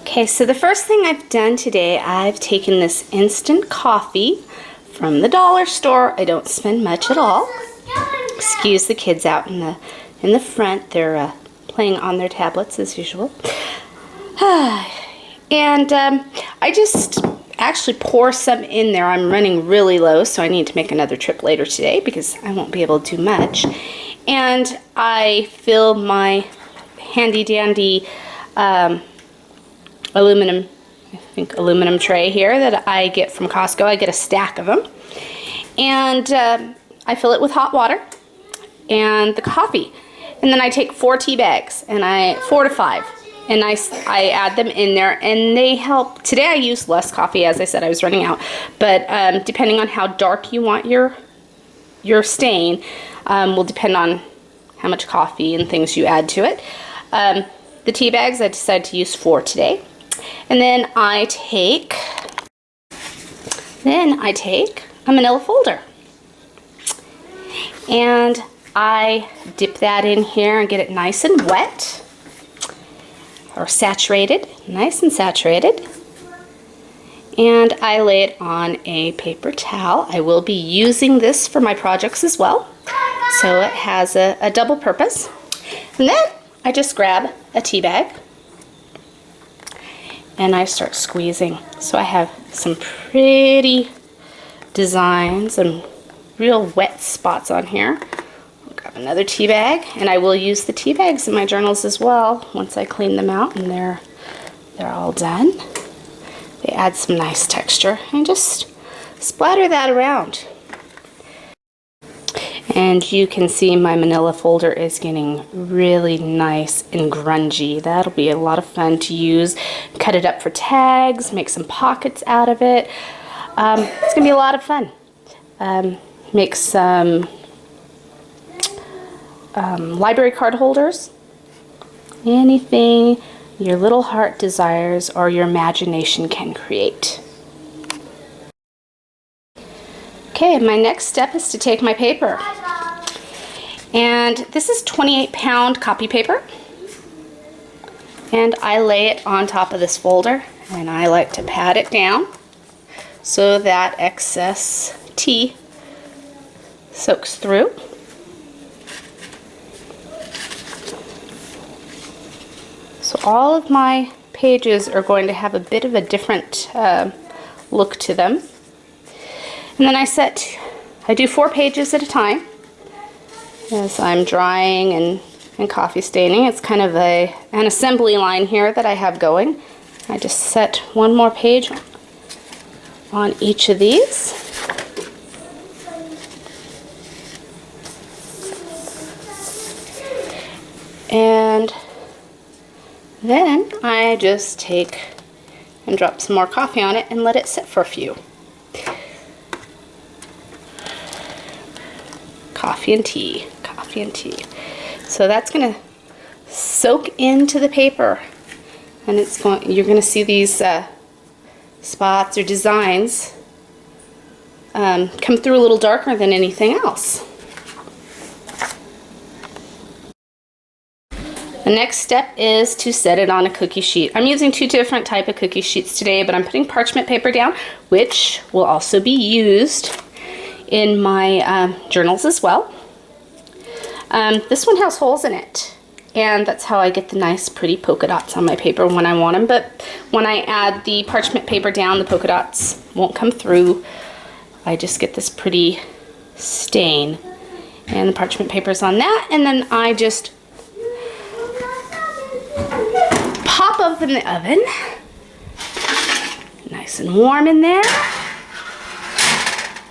Okay, so the first thing I've done today, I've taken this instant coffee from the dollar store. I don't spend much at all. Excuse the kids out in the front. They're playing on their tablets as usual. And I just actually pour some in there. I'm running really low, so I need to make another trip later today because I won't be able to do much. And I fill my handy dandy aluminum tray here that I get from Costco. I get a stack of them. And I fill it with hot water and the coffee. And then I take 4 tea bags, and 4 to 5. And I add them in there, and they help. Today I used less coffee, as I said, I was running out. But depending on how dark you want your stain, will depend on how much coffee and things you add to it. The tea bags, I decided to use 4 today. And then I take a manila folder. And I dip that in here and get it nice and wet. Or saturated, nice and saturated. And I lay it on a paper towel. I will be using this for my projects as well. So it has a double purpose. And then I just grab a tea bag and I start squeezing. So I have some pretty designs and real wet spots on here. I'll grab another tea bag, and I will use the tea bags in my journals as well once I clean them out and they're all done. They add some nice texture, and just splatter that around. And you can see my manila folder is getting really nice and grungy. That'll be a lot of fun to use. Cut it up for tags, make some pockets out of it. It's gonna be a lot of fun. Make some library card holders. Anything your little heart desires or your imagination can create. Okay, my next step is to take my paper. And this is 28-pound copy paper. And I lay it on top of this folder, and I like to pat it down so that excess tea soaks through. So all of my pages are going to have a bit of a different look to them. And then I do 4 pages at a time as I'm drying and coffee staining. It's kind of an assembly line here that I have going. I just set 1 more page on each of these. And then I just take and drop some more coffee on it and let it sit for a few. Coffee and tea. So that's going to soak into the paper, and you're going to see these spots or designs come through a little darker than anything else. The next step is to set it on a cookie sheet. I'm using 2 different type of cookie sheets today, but I'm putting parchment paper down, which will also be used in my journals as well. This one has holes in it, and that's how I get the nice pretty polka dots on my paper when I want them. But when I add the parchment paper down, the polka dots won't come through. I just get this pretty stain, and the parchment paper's on that, and then I just pop open the oven. Nice and warm in there.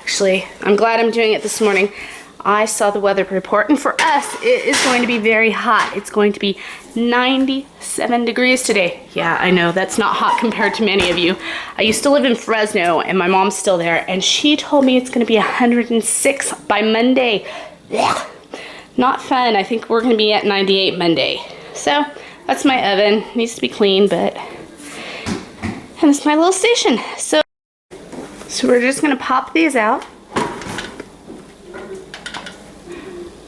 Actually, I'm glad I'm doing it this morning. I saw the weather report, and for us, it is going to be very hot. It's going to be 97 degrees today. Yeah, I know, that's not hot compared to many of you. I used to live in Fresno, and my mom's still there, and she told me it's going to be 106 by Monday. Ugh. Not fun. I think we're going to be at 98 Monday. So, that's my oven. Needs to be clean, and it's my little station. So we're just going to pop these out.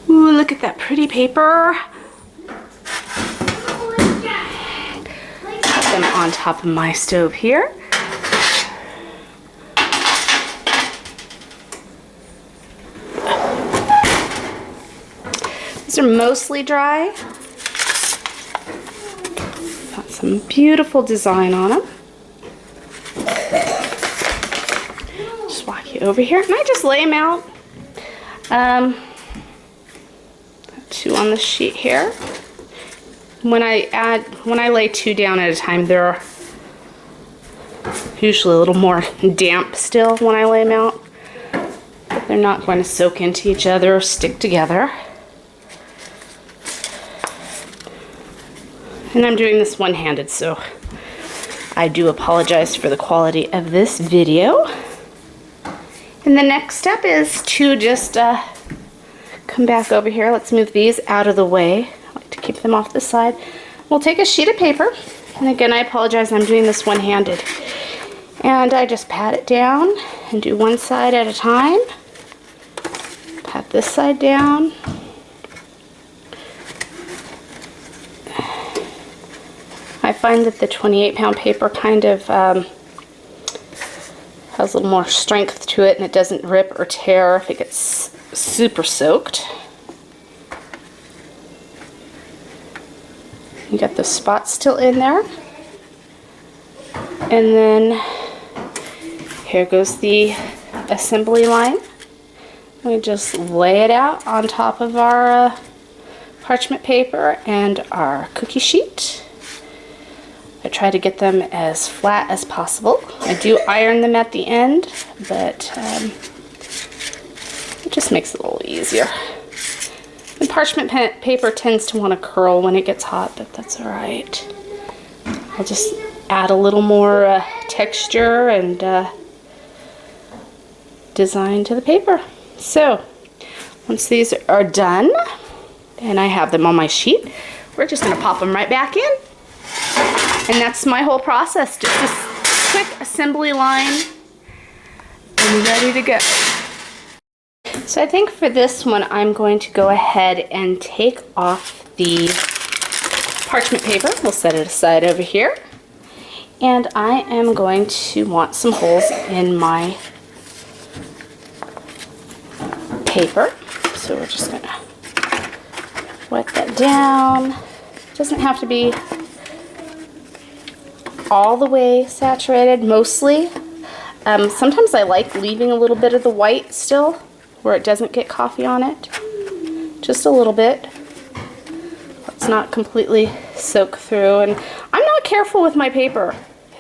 Ooh, look at that pretty paper. Pop them on top of my stove here. These are mostly dry. Got some beautiful design on them. Just walk you over here, and I just lay them out. Two on the sheet here. When I lay two down at a time, they're usually a little more damp still when I lay them out. But they're not going to soak into each other or stick together. And I'm doing this one-handed, so I do apologize for the quality of this video. And the next step is to just come back over here. Let's move these out of the way. I like to keep them off the side. We'll take a sheet of paper, and again, I apologize, I'm doing this one-handed. And I just pat it down and do one side at a time. Pat this side down. I find that the 28-pound paper kind of has a little more strength to it, and it doesn't rip or tear if it gets super soaked. You got the spots still in there. And then here goes the assembly line. We just lay it out on top of our parchment paper and our cookie sheet. I try to get them as flat as possible. I do iron them at the end, but it just makes it a little easier. And parchment paper tends to want to curl when it gets hot, but that's alright. I'll just add a little more texture and design to the paper. So, once these are done, and I have them on my sheet, we're just going to pop them right back in. And that's my whole process, just a quick assembly line and ready to go. So I think for this one, I'm going to go ahead and take off the parchment paper. We'll set it aside over here. And I am going to want some holes in my paper. So we're just going to wet that down. It doesn't have to be all the way saturated, mostly. Sometimes I like leaving a little bit of the white still where it doesn't get coffee on it. Just a little bit. Let's not completely soak through. And I'm not careful with my paper.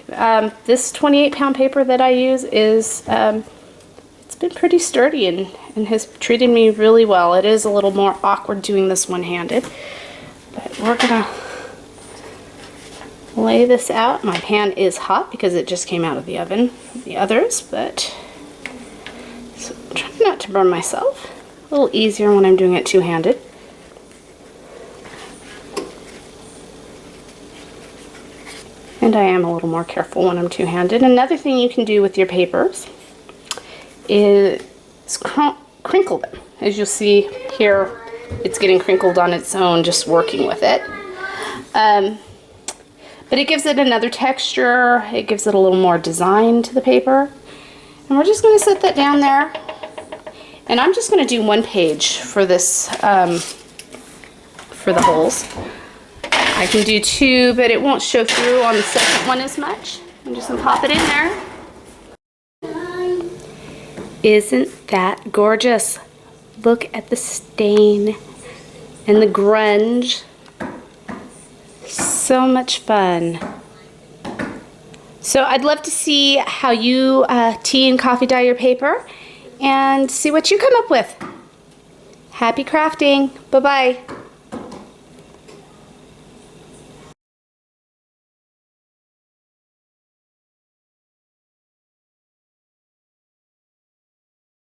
This 28-pound paper that I use is, it's been pretty sturdy and has treated me really well. It is a little more awkward doing this one-handed, but we're gonna lay this out. My pan is hot because it just came out of the oven, the others, but so I'm trying not to burn myself. A little easier when I'm doing it two-handed. And I am a little more careful when I'm two-handed. Another thing you can do with your papers is crinkle them. As you'll see here, it's getting crinkled on its own just working with it. But it gives it another texture, it gives it a little more design to the paper. And we're just going to set that down there. And I'm just going to do one page for this, for the holes. I can do two, but it won't show through on the second one as much. I'm just going to pop it in there. Isn't that gorgeous? Look at the stain and the grunge. So much fun. So I'd love to see how you tea and coffee dye your paper and see what you come up with. Happy crafting. Bye-bye.